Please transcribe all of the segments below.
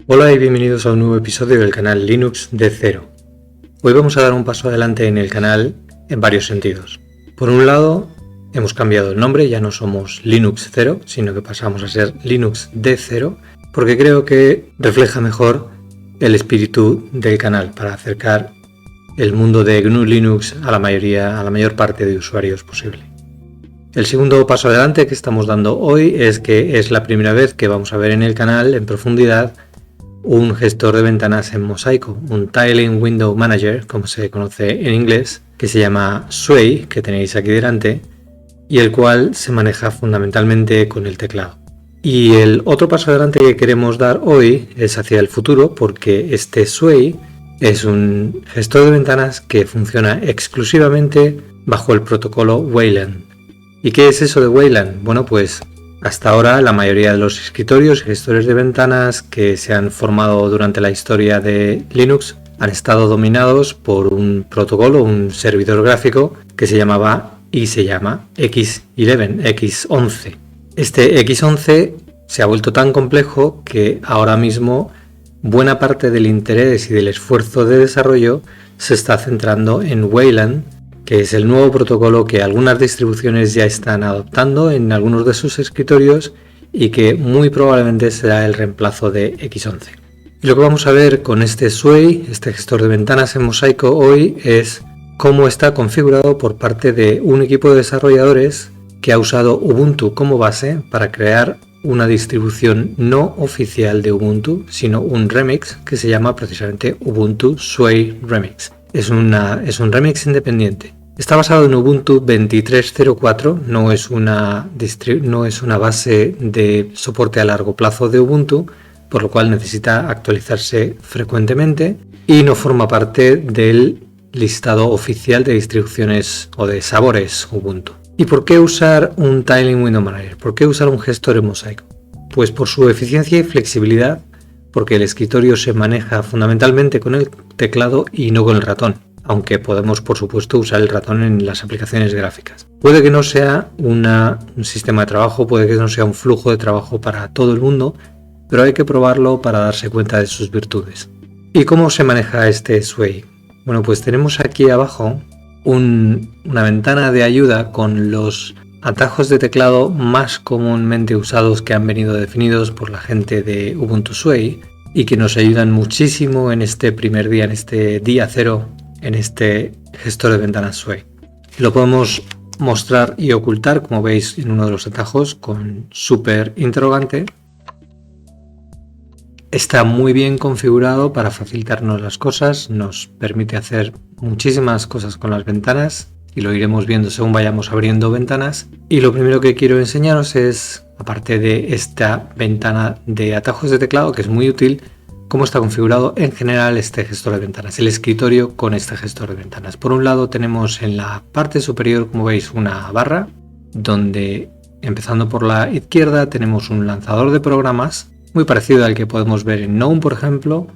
Hola y bienvenidos a un nuevo episodio del canal Linux de cero. Hoy vamos a dar un paso adelante en el canal en varios sentidos. Por un lado, hemos cambiado el nombre, ya no somos Linux 0, sino que pasamos a ser Linux de cero, porque creo que refleja mejor el espíritu del canal para acercar el mundo de GNU Linux a la mayor parte de usuarios posible. El segundo paso adelante que estamos dando hoy es que es la primera vez que vamos a ver en el canal en profundidad un gestor de ventanas en mosaico, un Tiling Window Manager, como se conoce en inglés, que se llama Sway, que tenéis aquí delante, y el cual se maneja fundamentalmente con el teclado. Y el otro paso adelante que queremos dar hoy es hacia el futuro, porque este Sway es un gestor de ventanas que funciona exclusivamente bajo el protocolo Wayland. ¿Y qué es eso de Wayland? Bueno, pues hasta ahora la mayoría de los escritorios y gestores de ventanas que se han formado durante la historia de Linux han estado dominados por un protocolo, un servidor gráfico que se llamaba y se llama X11. Este X11 se ha vuelto tan complejo que ahora mismo buena parte del interés y del esfuerzo de desarrollo se está centrando en Wayland, que es el nuevo protocolo que algunas distribuciones ya están adoptando en algunos de sus escritorios y que muy probablemente será el reemplazo de X11. Y lo que vamos a ver con este Sway, este gestor de ventanas en mosaico hoy, es cómo está configurado por parte de un equipo de desarrolladores que ha usado Ubuntu como base para crear una distribución no oficial de Ubuntu, sino un remix que se llama precisamente Ubuntu Sway Remix. Es un remix independiente. Está basado en Ubuntu 23.04, no es una base de soporte a largo plazo de Ubuntu, por lo cual necesita actualizarse frecuentemente y no forma parte del listado oficial de distribuciones o de sabores Ubuntu. ¿Y por qué usar un Tiling Window Manager? ¿Por qué usar un gestor en mosaico? Pues por su eficiencia y flexibilidad, porque el escritorio se maneja fundamentalmente con el teclado y no con el ratón, aunque podemos por supuesto usar el ratón en las aplicaciones gráficas. Puede que no sea un sistema de trabajo, puede que no sea un flujo de trabajo para todo el mundo, pero hay que probarlo para darse cuenta de sus virtudes. ¿Y cómo se maneja este Sway? Bueno, pues tenemos aquí abajo una ventana de ayuda con los atajos de teclado más comúnmente usados que han venido definidos por la gente de Ubuntu Sway y que nos ayudan muchísimo en este primer día, en este día cero, en este gestor de ventanas Sway. Lo podemos mostrar y ocultar, como veis en uno de los atajos, con super interrogante. Está muy bien configurado para facilitarnos las cosas, nos permite hacer muchísimas cosas con las ventanas y lo iremos viendo según vayamos abriendo ventanas. Y lo primero que quiero enseñaros es, aparte de esta ventana de atajos de teclado, que es muy útil, cómo está configurado en general este gestor de ventanas, el escritorio con este gestor de ventanas. Por un lado tenemos en la parte superior, como veis, una barra, donde empezando por la izquierda tenemos un lanzador de programas, muy parecido al que podemos ver en GNOME, por ejemplo,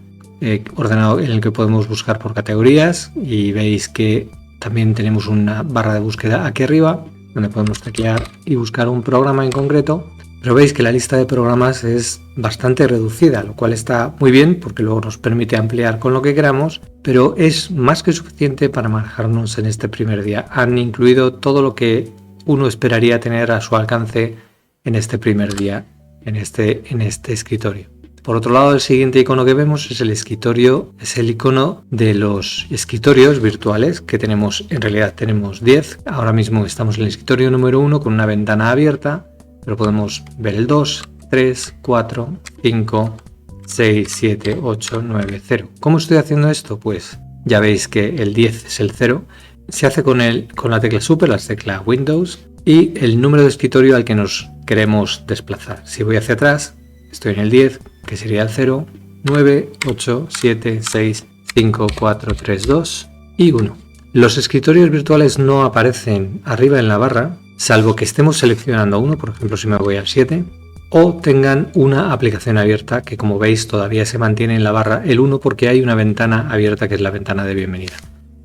ordenado en el que podemos buscar por categorías, y veis que también tenemos una barra de búsqueda aquí arriba, donde podemos teclear y buscar un programa en concreto, pero veis que la lista de programas es bastante reducida, lo cual está muy bien porque luego nos permite ampliar con lo que queramos, pero es más que suficiente para manejarnos en este primer día. Han incluido todo lo que uno esperaría tener a su alcance en este primer día, en este escritorio. Por otro lado, el siguiente icono que vemos es el escritorio, es el icono de los escritorios virtuales que tenemos. En realidad tenemos 10, ahora mismo estamos en el escritorio número 1 con una ventana abierta, pero podemos ver el 2, 3, 4, 5, 6, 7, 8, 9, 0. ¿Cómo estoy haciendo esto? Pues ya veis que el 10 es el 0, se hace con la tecla Super, la tecla Windows, y el número de escritorio al que nos queremos desplazar. Si voy hacia atrás, estoy en el 10, que sería el 0, 9, 8, 7, 6, 5, 4, 3, 2 y 1. Los escritorios virtuales no aparecen arriba en la barra, salvo que estemos seleccionando uno, por ejemplo si me voy al 7, o tengan una aplicación abierta que, como veis, todavía se mantiene en la barra el 1 porque hay una ventana abierta que es la ventana de bienvenida.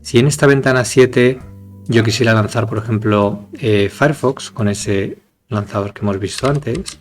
Si en esta ventana 7 yo quisiera lanzar, por ejemplo, Firefox con ese lanzador que hemos visto antes,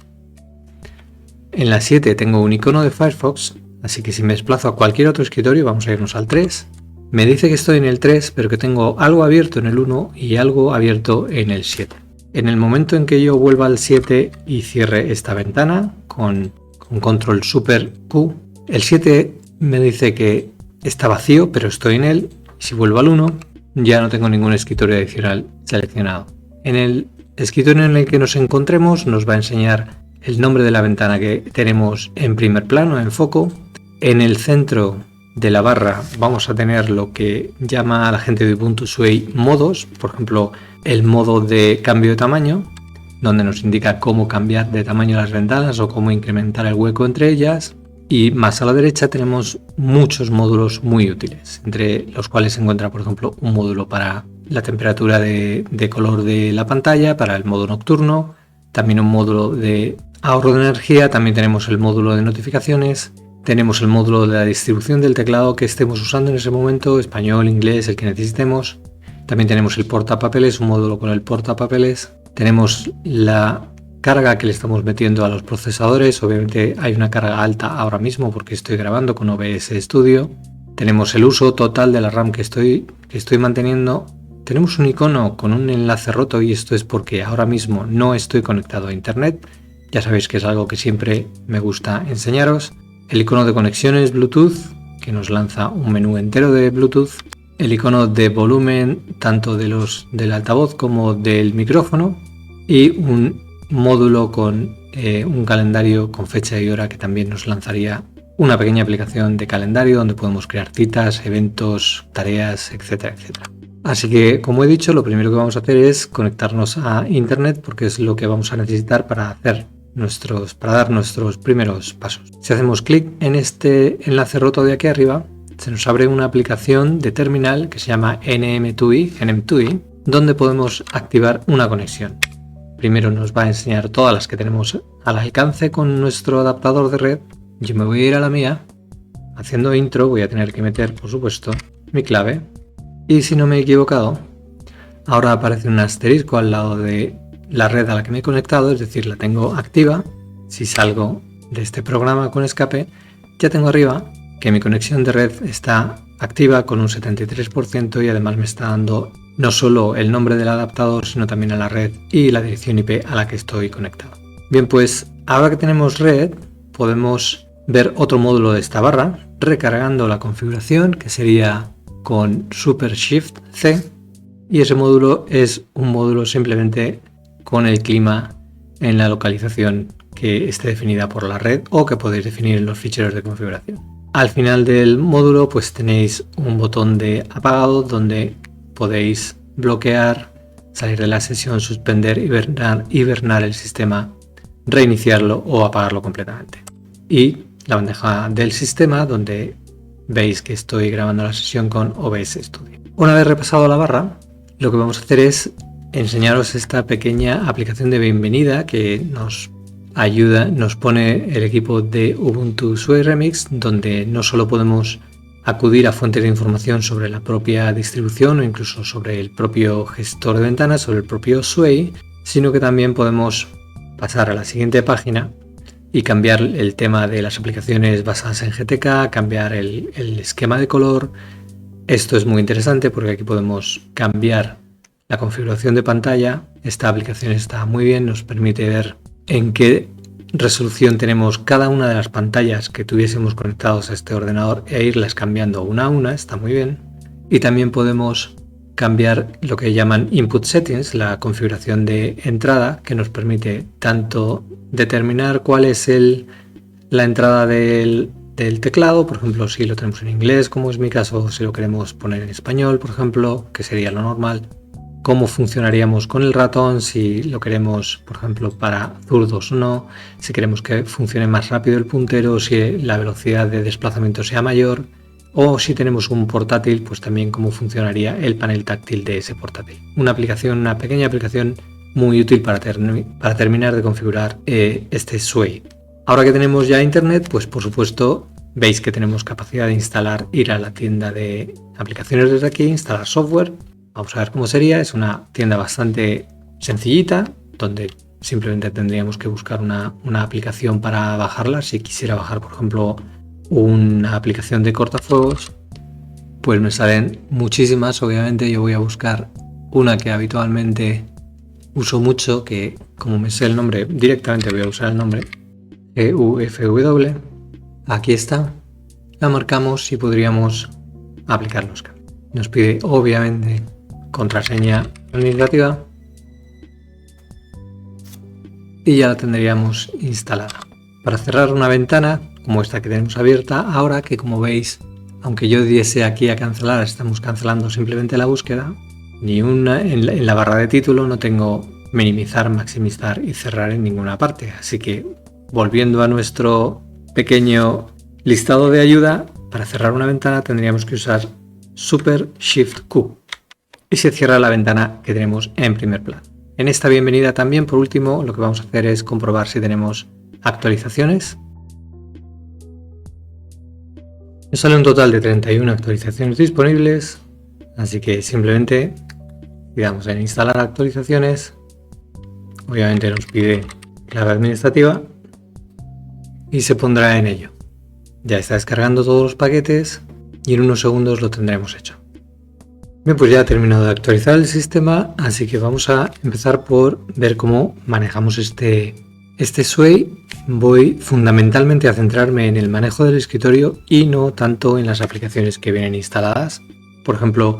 en la 7 tengo un icono de Firefox Así que si me desplazo a cualquier otro escritorio, vamos a irnos al 3. Me dice que estoy en el 3, pero que tengo algo abierto en el 1 y algo abierto en el 7. En el momento en que yo vuelva al 7 y cierre esta ventana con control super Q, el 7 me dice que está vacío, pero estoy en él. Si vuelvo al 1, ya no tengo ningún escritorio adicional seleccionado. En el escritorio en el que nos encontremos nos va a enseñar el nombre de la ventana que tenemos en primer plano, en foco. En el centro de la barra vamos a tener lo que llama a la gente de Ubuntu SUSE modos, por ejemplo el modo de cambio de tamaño, donde nos indica cómo cambiar de tamaño las ventanas o cómo incrementar el hueco entre ellas. Y más a la derecha tenemos muchos módulos muy útiles, entre los cuales se encuentra, por ejemplo, un módulo para la temperatura de color de la pantalla, para el modo nocturno, también un módulo de ahorro de energía, también tenemos el módulo de notificaciones, tenemos el módulo de la distribución del teclado que estemos usando en ese momento, español, inglés, el que necesitemos. También tenemos el portapapeles, un módulo con el portapapeles. Tenemos la carga que le estamos metiendo a los procesadores. Obviamente hay una carga alta ahora mismo porque estoy grabando con OBS Studio. Tenemos el uso total de la RAM que estoy manteniendo. Tenemos un icono con un enlace roto y esto es porque ahora mismo no estoy conectado a internet. Ya sabéis que es algo que siempre me gusta enseñaros. El icono de conexiones Bluetooth que nos lanza un menú entero de Bluetooth. El icono de volumen tanto del altavoz como del micrófono y un módulo con un calendario con fecha y hora que también nos lanzaría una pequeña aplicación de calendario donde podemos crear citas, eventos, tareas, etcétera, etcétera. Así que, como he dicho, lo primero que vamos a hacer es conectarnos a internet porque es lo que vamos a necesitar para dar nuestros primeros pasos. Si hacemos clic en este enlace roto de aquí arriba, se nos abre una aplicación de terminal que se llama NM2E, donde podemos activar una conexión. Primero nos va a enseñar todas las que tenemos al alcance con nuestro adaptador de red. Yo me voy a ir a la mía. Haciendo intro voy a tener que meter, por supuesto, mi clave. Y si no me he equivocado, ahora aparece un asterisco al lado de la red a la que me he conectado, es decir, la tengo activa. Si salgo de este programa con escape, ya tengo arriba que mi conexión de red está activa con un 73% y además me está dando no solo el nombre del adaptador, sino también a la red y la dirección IP a la que estoy conectado. Bien, pues ahora que tenemos red, podemos ver otro módulo de esta barra, recargando la configuración, que sería con Super Shift C, y ese módulo es un módulo simplemente con el clima en la localización que esté definida por la red o que podéis definir en los ficheros de configuración. Al final del módulo pues tenéis un botón de apagado donde podéis bloquear, salir de la sesión, suspender, hibernar el sistema, reiniciarlo o apagarlo completamente. Y la bandeja del sistema donde veis que estoy grabando la sesión con OBS Studio. Una vez repasado la barra, lo que vamos a hacer es enseñaros esta pequeña aplicación de bienvenida que nos ayuda, nos pone el equipo de Ubuntu SUSE Remix, donde no solo podemos acudir a fuentes de información sobre la propia distribución o incluso sobre el propio gestor de ventanas, sobre el propio SUSE, sino que también podemos pasar a la siguiente página y cambiar el tema de las aplicaciones basadas en GTK, cambiar el esquema de color. Esto es muy interesante porque aquí podemos cambiar la configuración de pantalla. Esta aplicación está muy bien, nos permite ver en qué resolución tenemos cada una de las pantallas que tuviésemos conectados a este ordenador e irlas cambiando una a una, está muy bien. Y también podemos cambiar lo que llaman input settings, la configuración de entrada, que nos permite tanto determinar cuál es la entrada del teclado, por ejemplo, si lo tenemos en inglés, como es mi caso, si lo queremos poner en español, por ejemplo, que sería lo normal. Cómo funcionaríamos con el ratón, si lo queremos, por ejemplo, para zurdos o no, si queremos que funcione más rápido el puntero, si la velocidad de desplazamiento sea mayor, o si tenemos un portátil, pues también cómo funcionaría el panel táctil de ese portátil. Una pequeña aplicación muy útil para terminar de configurar este SUSE. Ahora que tenemos ya internet, pues por supuesto veis que tenemos capacidad de ir a la tienda de aplicaciones desde aquí, instalar software. Vamos a ver cómo sería. Es una tienda bastante sencillita, donde simplemente tendríamos que buscar una aplicación para bajarla. Si quisiera bajar, por ejemplo, una aplicación de cortafuegos, pues me salen muchísimas. Obviamente yo voy a buscar una que habitualmente uso mucho, que como me sé el nombre, directamente voy a usar el nombre, EUFW. Aquí está, la marcamos y podríamos aplicar los cambios. Nos pide obviamente contraseña administrativa y ya la tendríamos instalada. Para cerrar una ventana como esta que tenemos abierta, ahora que como veis, aunque yo diese aquí a cancelar, estamos cancelando simplemente la búsqueda, en la barra de título no tengo minimizar, maximizar y cerrar en ninguna parte. Así que volviendo a nuestro pequeño listado de ayuda, para cerrar una ventana tendríamos que usar Super Shift Q y se cierra la ventana que tenemos en primer plano. En esta bienvenida también, por último, lo que vamos a hacer es comprobar si tenemos actualizaciones. Me sale un total de 31 actualizaciones disponibles, así que simplemente le damos en instalar actualizaciones. Obviamente nos pide clave administrativa y se pondrá en ello. Ya está descargando todos los paquetes y en unos segundos lo tendremos hecho. Bien, pues ya he terminado de actualizar el sistema, así que vamos a empezar por ver cómo manejamos este SWAY. Voy fundamentalmente a centrarme en el manejo del escritorio y no tanto en las aplicaciones que vienen instaladas. Por ejemplo,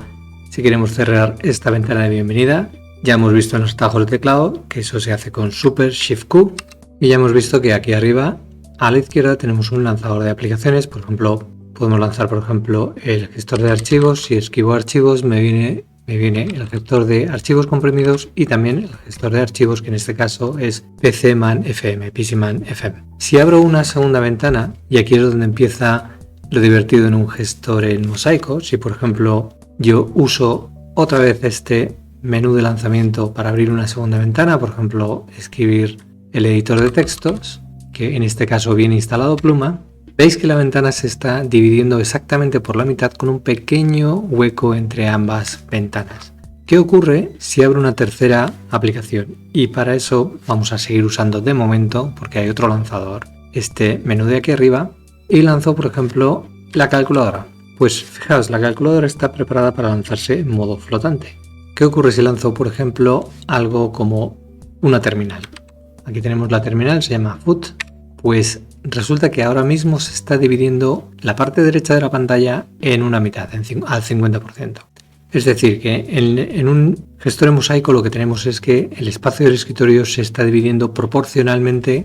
si queremos cerrar esta ventana de bienvenida, ya hemos visto en los atajos de teclado que eso se hace con Super Shift Q y ya hemos visto que aquí arriba a la izquierda tenemos un lanzador de aplicaciones. Por ejemplo, podemos lanzar el gestor de archivos. Si escribo archivos me viene el gestor de archivos comprimidos y también el gestor de archivos, que en este caso es PCman FM. Si abro una segunda ventana, y aquí es donde empieza lo divertido en un gestor en mosaico, si por ejemplo yo uso otra vez este menú de lanzamiento para abrir una segunda ventana, por ejemplo escribir el editor de textos, que en este caso viene instalado Pluma, veis que la ventana se está dividiendo exactamente por la mitad con un pequeño hueco entre ambas ventanas. ¿Qué ocurre si abro una tercera aplicación? Y para eso vamos a seguir usando de momento, porque hay otro lanzador, este menú de aquí arriba, y lanzo por ejemplo la calculadora. Pues fijaos, la calculadora está preparada para lanzarse en modo flotante. ¿Qué ocurre si lanzo por ejemplo algo como una terminal? Aquí tenemos la terminal, se llama Foot. Pues resulta que ahora mismo se está dividiendo la parte derecha de la pantalla en una mitad, al 50%. Es decir, que en un gestor en mosaico lo que tenemos es que el espacio del escritorio se está dividiendo proporcionalmente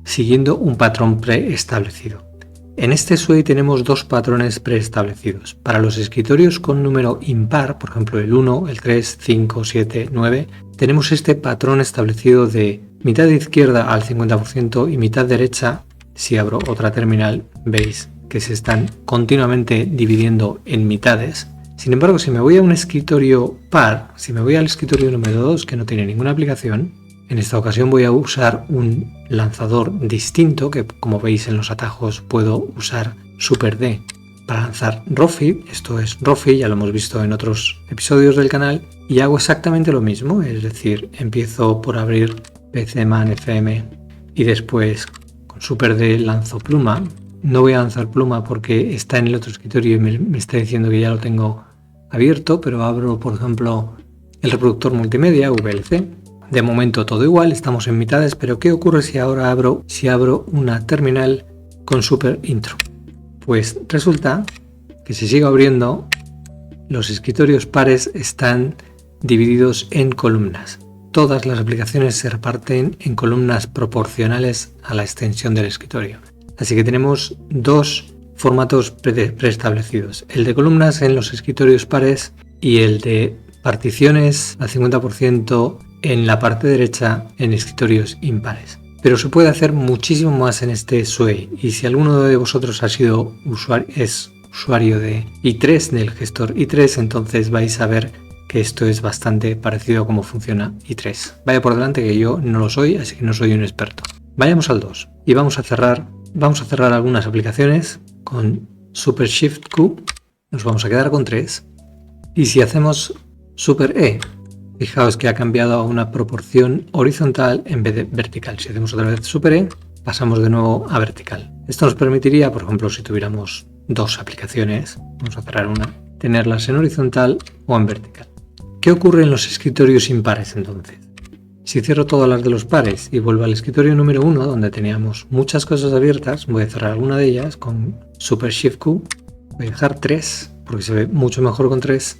siguiendo un patrón preestablecido. En este SWAY tenemos dos patrones preestablecidos. Para los escritorios con número impar, por ejemplo el 1, el 3, 5, 7, 9, tenemos este patrón establecido de mitad izquierda al 50% y mitad derecha. Si abro otra terminal, veis que se están continuamente dividiendo en mitades. Sin embargo, si me voy a un escritorio par, si me voy al escritorio número 2, que no tiene ninguna aplicación, en esta ocasión voy a usar un lanzador distinto, que como veis en los atajos puedo usar Super D para lanzar Rofi. Esto es Rofi, ya lo hemos visto en otros episodios del canal, y hago exactamente lo mismo, es decir, empiezo por abrir PCman FM y después con Super D lanzo Pluma. No voy a lanzar Pluma porque está en el otro escritorio y me está diciendo que ya lo tengo abierto, pero abro por ejemplo el reproductor multimedia VLC. De momento todo igual, estamos en mitades, pero ¿qué ocurre si ahora abro una terminal con Super Intro? Pues resulta que si sigo abriendo, los escritorios pares están divididos en columnas. Todas las aplicaciones se reparten en columnas proporcionales a la extensión del escritorio. Así que tenemos dos formatos preestablecidos, el de columnas en los escritorios pares y el de particiones al 50% en la parte derecha en escritorios impares. Pero se puede hacer muchísimo más en este SWAY, y si alguno de vosotros ha sido usuario de i3, del gestor i3, entonces vais a ver que esto es bastante parecido a cómo funciona i3. Vaya por delante que yo no lo soy, así que no soy un experto. Vayamos al 2 y vamos a cerrar algunas aplicaciones con Super Shift Q. Nos vamos a quedar con 3. Y si hacemos Super E, fijaos que ha cambiado a una proporción horizontal en vez de vertical. Si hacemos otra vez Super E, pasamos de nuevo a vertical. Esto nos permitiría, por ejemplo, si tuviéramos dos aplicaciones, vamos a cerrar una, tenerlas en horizontal o en vertical. ¿Qué ocurre en los escritorios impares entonces? Si cierro todas las de los pares y vuelvo al escritorio número 1, donde teníamos muchas cosas abiertas, voy a cerrar alguna de ellas con Super Shift Q, voy a dejar 3, porque se ve mucho mejor con 3.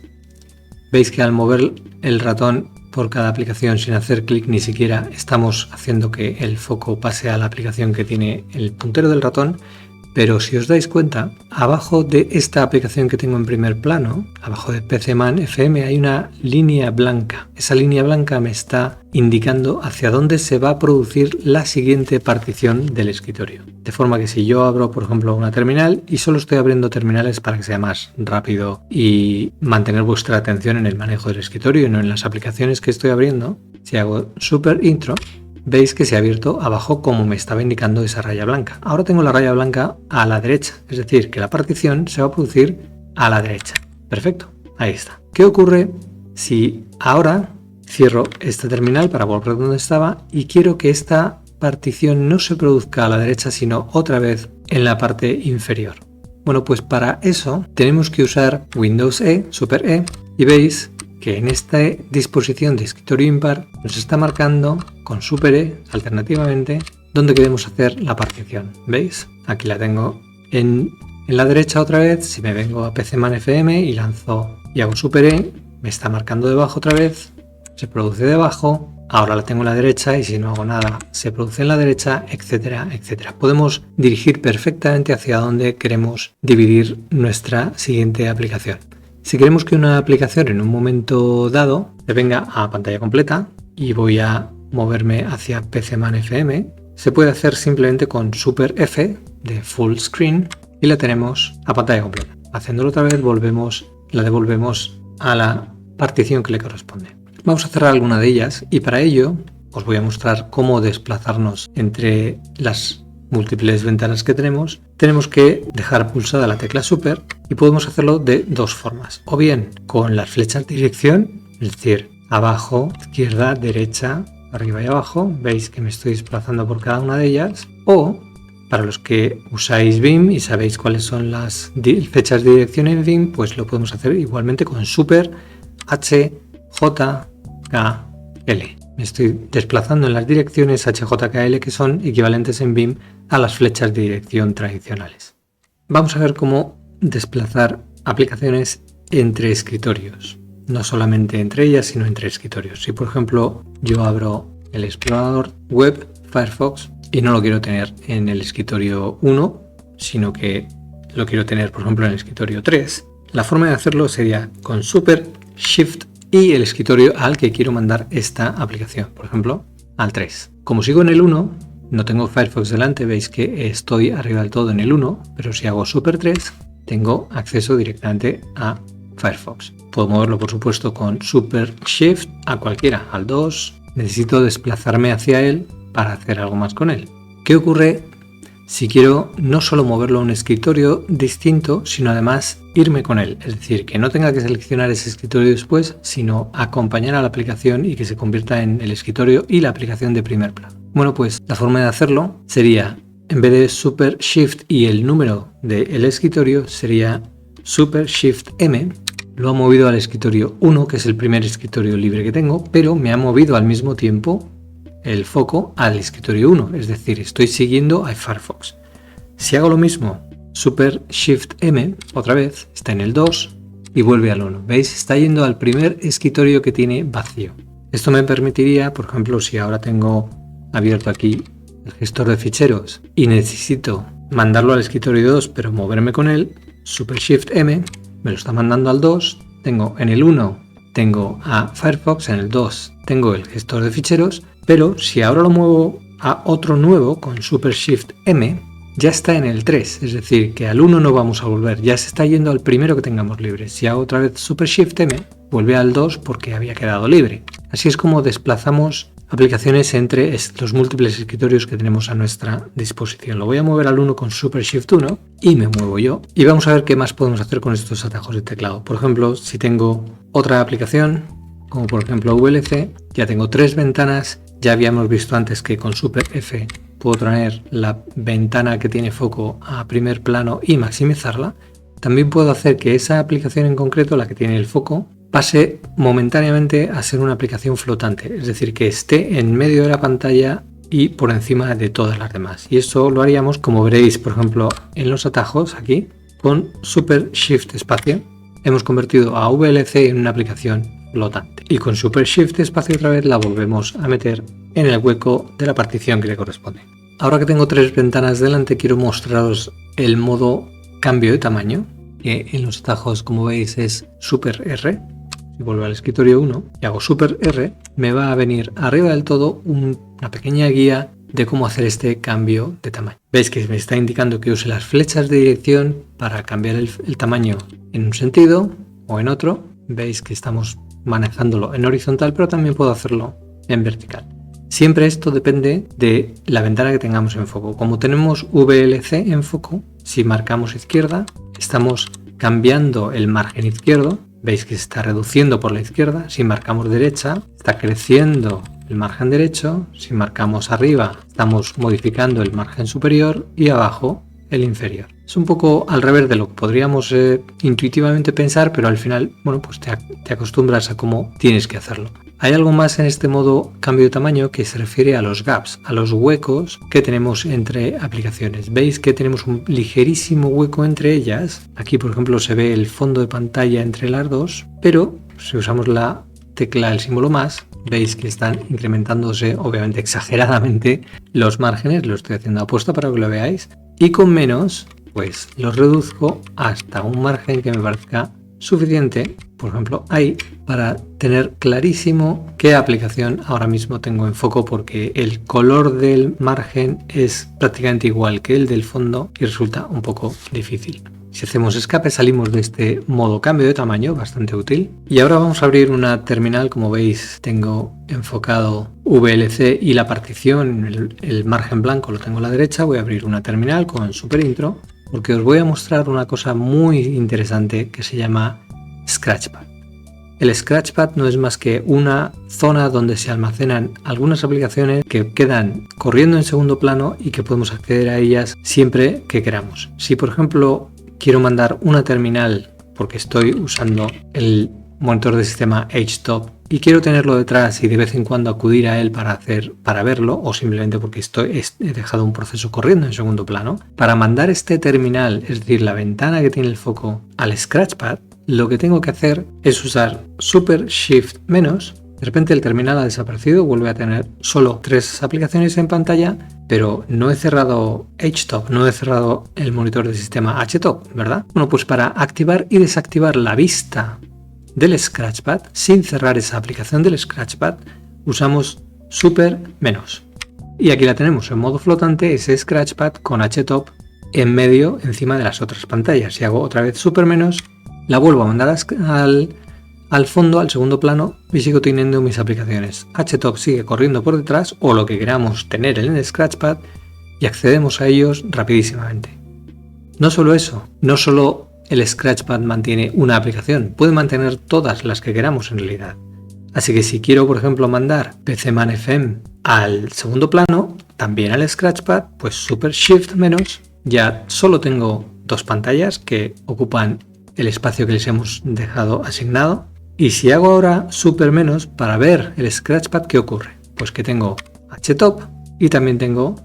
Veis que al mover el ratón por cada aplicación sin hacer clic ni siquiera estamos haciendo que el foco pase a la aplicación que tiene el puntero del ratón, pero si os dais cuenta, abajo de esta aplicación que tengo en primer plano, abajo de PCman FM hay una línea blanca. Esa línea blanca me está indicando hacia dónde se va a producir la siguiente partición del escritorio. De forma que si yo abro, por ejemplo, una terminal, y solo estoy abriendo terminales para que sea más rápido y mantener vuestra atención en el manejo del escritorio y no en las aplicaciones que estoy abriendo, si hago Super Intro, veis que se ha abierto abajo como me estaba indicando esa raya blanca. Ahora tengo la raya blanca a la derecha, es decir, que la partición se va a producir a la derecha. Perfecto, ahí está. ¿Qué ocurre si ahora cierro esta terminal para volver donde estaba y quiero que esta partición no se produzca a la derecha, sino otra vez en la parte inferior? Bueno, pues para eso tenemos que usar Windows E, Super E, y veis que en esta disposición de escritorio impar nos está marcando con Super E, alternativamente, donde queremos hacer la partición. ¿Veis? Aquí la tengo en la derecha otra vez. Si me vengo a PCman FM y lanzo y hago Super E, me está marcando debajo otra vez, se produce debajo, ahora la tengo en la derecha y si no hago nada se produce en la derecha, etcétera, etcétera. Podemos dirigir perfectamente hacia dónde queremos dividir nuestra siguiente aplicación. Si queremos que una aplicación en un momento dado se venga a pantalla completa y voy a moverme hacia PCman FM, se puede hacer simplemente con Super F de Full Screen y la tenemos a pantalla completa. Haciéndolo otra vez la devolvemos a la partición que le corresponde. Vamos a cerrar alguna de ellas y para ello os voy a mostrar cómo desplazarnos entre las múltiples ventanas que tenemos. Tenemos que dejar pulsada la tecla Super y podemos hacerlo de dos formas, o bien con las flechas de dirección, es decir, abajo, izquierda, derecha, arriba y abajo, veis que me estoy desplazando por cada una de ellas, o para los que usáis Vim y sabéis cuáles son las flechas de dirección en Vim, pues lo podemos hacer igualmente con Super H, J, K, L. Me estoy desplazando en las direcciones HJKL que son equivalentes en Vim a las flechas de dirección tradicionales. Vamos a ver cómo desplazar aplicaciones entre escritorios. No solamente entre ellas, sino entre escritorios. Si por ejemplo yo abro el explorador web Firefox y no lo quiero tener en el escritorio 1, sino que lo quiero tener por ejemplo en el escritorio 3, la forma de hacerlo sería con Super Shift y el escritorio al que quiero mandar esta aplicación, por ejemplo, al 3. Como sigo en el 1, no tengo Firefox delante, veis que estoy arriba del todo en el 1, pero si hago Super 3, tengo acceso directamente a Firefox. Puedo moverlo, por supuesto, con Super Shift a cualquiera, al 2. Necesito desplazarme hacia él para hacer algo más con él. ¿Qué ocurre si quiero no solo moverlo a un escritorio distinto, sino además irme con él? Es decir, que no tenga que seleccionar ese escritorio después, sino acompañar a la aplicación y que se convierta en el escritorio y la aplicación de primer plano. Bueno, pues la forma de hacerlo sería, en vez de Super Shift y el número del escritorio, sería Super Shift M. Lo ha movido al escritorio 1, que es el primer escritorio libre que tengo, pero me ha movido al mismo tiempo el foco al escritorio 1, es decir, estoy siguiendo a Firefox. Si hago lo mismo, Super Shift M, otra vez, está en el 2 y vuelve al 1. ¿Veis? Está yendo al primer escritorio que tiene vacío. Esto me permitiría, por ejemplo, si ahora tengo abierto aquí el gestor de ficheros y necesito mandarlo al escritorio 2, pero moverme con él, Super Shift M me lo está mandando al 2, tengo en el 1 tengo a Firefox, en el 2 tengo el gestor de ficheros, pero si ahora lo muevo a otro nuevo con Super Shift M, ya está en el 3, es decir, que al 1 no vamos a volver, ya se está yendo al primero que tengamos libre. Si hago otra vez Super Shift M, vuelve al 2 porque había quedado libre. Así es como desplazamos aplicaciones entre los múltiples escritorios que tenemos a nuestra disposición. Lo voy a mover al 1 con Super Shift 1 y me muevo yo. Y vamos a ver qué más podemos hacer con estos atajos de teclado. Por ejemplo, si tengo otra aplicación, como por ejemplo VLC, ya tengo 3 ventanas. Ya habíamos visto antes que con Super F puedo traer la ventana que tiene foco a primer plano y maximizarla. También puedo hacer que esa aplicación en concreto, la que tiene el foco, pase momentáneamente a ser una aplicación flotante, es decir, que esté en medio de la pantalla y por encima de todas las demás. Y esto lo haríamos, como veréis, por ejemplo, en los atajos aquí, con Super Shift espacio. Hemos convertido a VLC en una aplicación flotante. Y con Super Shift espacio otra vez la volvemos a meter en el hueco de la partición que le corresponde. Ahora que tengo 3 ventanas delante, quiero mostraros el modo cambio de tamaño, que en los atajos, como veis, es Super R. Si vuelvo al escritorio 1 y hago Super R, me va a venir arriba del todo una pequeña guía de cómo hacer este cambio de tamaño. Veis que me está indicando que use las flechas de dirección para cambiar el tamaño en un sentido o en otro. Veis que estamos manejándolo en horizontal, pero también puedo hacerlo en vertical. Siempre esto depende de la ventana que tengamos en foco. Como tenemos VLC en foco, si marcamos izquierda, estamos cambiando el margen izquierdo. Veis que se está reduciendo por la izquierda. Si marcamos derecha, está creciendo el margen derecho. Si marcamos arriba, estamos modificando el margen superior y abajo el inferior. Es un poco al revés de lo que podríamos intuitivamente pensar, pero al final, bueno, pues te acostumbras a cómo tienes que hacerlo. Hay algo más en este modo cambio de tamaño que se refiere a los gaps, a los huecos que tenemos entre aplicaciones. Veis que tenemos un ligerísimo hueco entre ellas. Aquí, por ejemplo, se ve el fondo de pantalla entre las dos, pero si usamos la tecla, el símbolo más, veis que están incrementándose, obviamente exageradamente, los márgenes. Lo estoy haciendo a aposta para que lo veáis. Y con menos, pues los reduzco hasta un margen que me parezca suficiente, por ejemplo ahí, para tener clarísimo qué aplicación ahora mismo tengo en foco, porque el color del margen es prácticamente igual que el del fondo y resulta un poco difícil. Si hacemos escape salimos de este modo cambio de tamaño, bastante útil. Y ahora vamos a abrir una terminal. Como veis, tengo enfocado VLC y la partición, el margen blanco lo tengo a la derecha. Voy a abrir una terminal con Super Intro porque os voy a mostrar una cosa muy interesante que se llama Scratchpad. El Scratchpad no es más que una zona donde se almacenan algunas aplicaciones que quedan corriendo en segundo plano y que podemos acceder a ellas siempre que queramos. Si por ejemplo quiero mandar una terminal porque estoy usando el monitor de sistema HTOP y quiero tenerlo detrás y de vez en cuando acudir a él para verlo, o simplemente porque he dejado un proceso corriendo en segundo plano, para mandar este terminal, es decir, la ventana que tiene el foco, al Scratchpad, lo que tengo que hacer es usar Super Shift menos. De repente el terminal ha desaparecido, vuelve a tener solo 3 aplicaciones en pantalla, pero no he cerrado HTOP, no he cerrado el monitor de sistema HTOP, ¿verdad? Bueno, pues para activar y desactivar la vista del Scratchpad, sin cerrar esa aplicación del Scratchpad, usamos Super menos. Y aquí la tenemos en modo flotante, ese Scratchpad con HTOP en medio, encima de las otras pantallas. Si hago otra vez Super menos, la vuelvo a mandar al fondo, al segundo plano, y sigo teniendo mis aplicaciones. HTOP sigue corriendo por detrás, o lo que queramos tener en el Scratchpad, y accedemos a ellos rapidísimamente. No solo eso, no solo el Scratchpad mantiene una aplicación, puede mantener todas las que queramos en realidad. Así que si quiero, por ejemplo, mandar PCman FM al segundo plano, también al Scratchpad, pues Super Shift menos, ya solo tengo 2 pantallas que ocupan el espacio que les hemos dejado asignado. Y si hago ahora Super menos para ver el Scratchpad, ¿qué ocurre? Pues que tengo HTOP y también tengo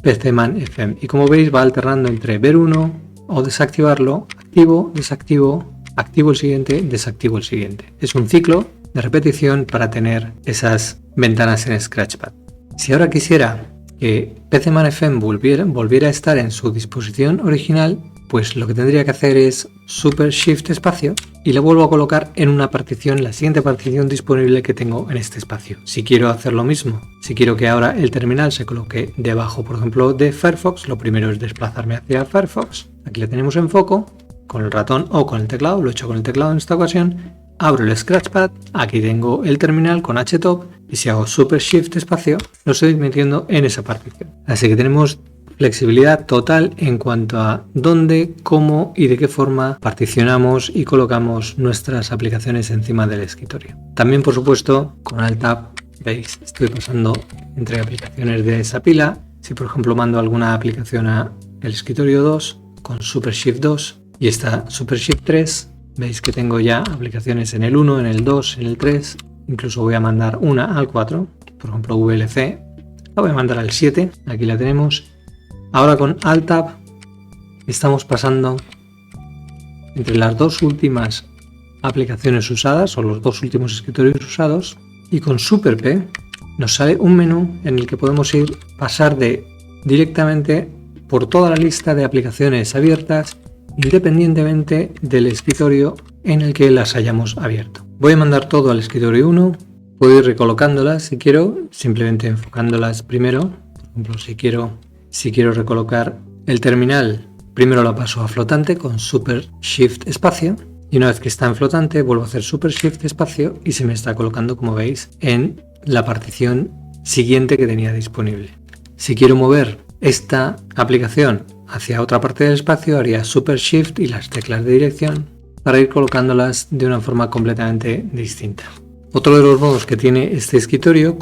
PCman FM. Y como veis va alternando entre ver uno o desactivarlo, activo, desactivo, activo el siguiente, desactivo el siguiente. Es un ciclo de repetición para tener esas ventanas en Scratchpad. Si ahora quisiera que PCman FM volviera a estar en su disposición original, pues lo que tendría que hacer es Super Shift espacio y le vuelvo a colocar en una partición, la siguiente partición disponible que tengo en este espacio. Si quiero hacer lo mismo, si quiero que ahora el terminal se coloque debajo, por ejemplo, de Firefox, lo primero es desplazarme hacia Firefox. Aquí la tenemos en foco, con el ratón o con el teclado, lo he hecho con el teclado en esta ocasión. Abro el Scratchpad, aquí tengo el terminal con HTOP y si hago Super Shift espacio, lo estoy metiendo en esa partición. Así que tenemos flexibilidad total en cuanto a dónde, cómo y de qué forma particionamos y colocamos nuestras aplicaciones encima del escritorio. También, por supuesto, con Alt Tab, veis, estoy pasando entre aplicaciones de esa pila. Si por ejemplo mando alguna aplicación a el escritorio 2 con Super Shift 2 y esta Super Shift 3, veis que tengo ya aplicaciones en el 1, en el 2, en el 3, incluso voy a mandar una al 4, por ejemplo VLC, la voy a mandar al 7, aquí la tenemos. Ahora con Alt Tab estamos pasando entre las dos últimas aplicaciones usadas o los dos últimos escritorios usados, y con Super P nos sale un menú en el que podemos pasar directamente por toda la lista de aplicaciones abiertas independientemente del escritorio en el que las hayamos abierto. Voy a mandar todo al escritorio 1, puedo ir recolocándolas si quiero, simplemente enfocándolas primero. Por ejemplo, si quiero recolocar el terminal, primero lo paso a flotante con Super Shift espacio, y una vez que está en flotante vuelvo a hacer Super Shift espacio y se me está colocando, como veis, en la partición siguiente que tenía disponible. Si quiero mover esta aplicación hacia otra parte del espacio, haría Super Shift y las teclas de dirección para ir colocándolas de una forma completamente distinta. Otro de los modos que tiene este escritorio,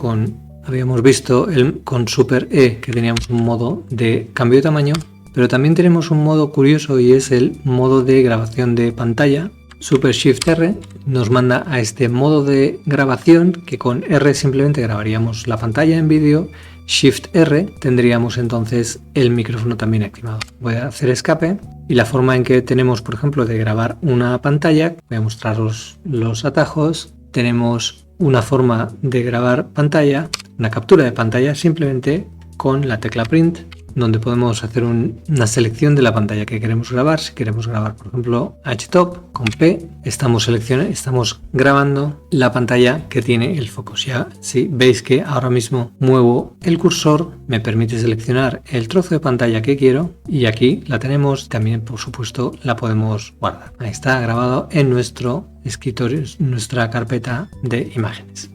habíamos visto con Super E que teníamos un modo de cambio de tamaño, pero también tenemos un modo curioso y es el modo de grabación de pantalla. Super Shift R nos manda a este modo de grabación, que con R simplemente grabaríamos la pantalla en vídeo. Shift R tendríamos entonces el micrófono también activado. Voy a hacer escape y la forma en que tenemos, por ejemplo, de grabar una pantalla, voy a mostrar los atajos. Tenemos una forma de grabar pantalla, una captura de pantalla simplemente con la tecla Print, donde podemos hacer una selección de la pantalla que queremos grabar. Si queremos grabar, por ejemplo, HTOP, con P estamos grabando la pantalla que tiene el foco. Si veis que ahora mismo muevo el cursor, me permite seleccionar el trozo de pantalla que quiero y aquí la tenemos. También, por supuesto, la podemos guardar. Ahí está grabado en nuestro escritorio, nuestra carpeta de imágenes.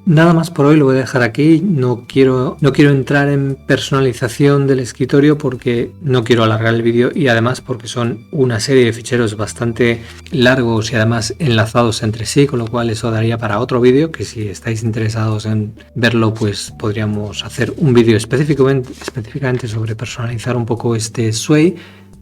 Nada más por hoy, lo voy a dejar aquí. No quiero entrar en personalización del escritorio porque no quiero alargar el vídeo y además porque son una serie de ficheros bastante largos y además enlazados entre sí, con lo cual eso daría para otro vídeo, que si estáis interesados en verlo, pues podríamos hacer un vídeo específicamente sobre personalizar un poco este Sway.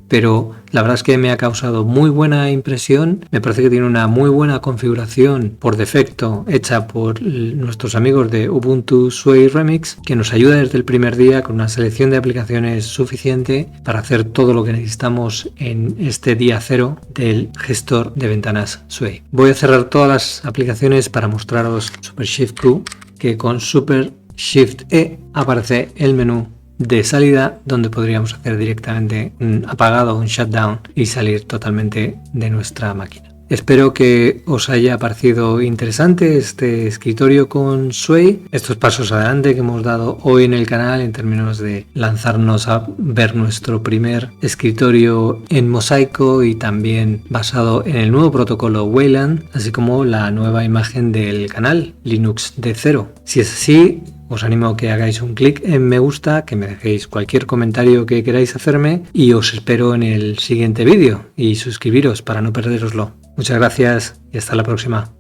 Pero la verdad es que me ha causado muy buena impresión. Me parece que tiene una muy buena configuración por defecto hecha por nuestros amigos de Ubuntu Sway Remix, que nos ayuda desde el primer día con una selección de aplicaciones suficiente para hacer todo lo que necesitamos en este día cero del gestor de ventanas Sway. Voy a cerrar todas las aplicaciones para mostraros Super Shift Q, que con Super Shift E aparece el menú de salida, donde podríamos hacer directamente un apagado, un shutdown y salir totalmente de nuestra máquina. Espero que os haya parecido interesante este escritorio con Sway, estos pasos adelante que hemos dado hoy en el canal en términos de lanzarnos a ver nuestro primer escritorio en mosaico y también basado en el nuevo protocolo Wayland, así como la nueva imagen del canal Linux de cero. Si es así, os animo a que hagáis un clic en me gusta, que me dejéis cualquier comentario que queráis hacerme y os espero en el siguiente vídeo y suscribiros para no perderoslo. Muchas gracias y hasta la próxima.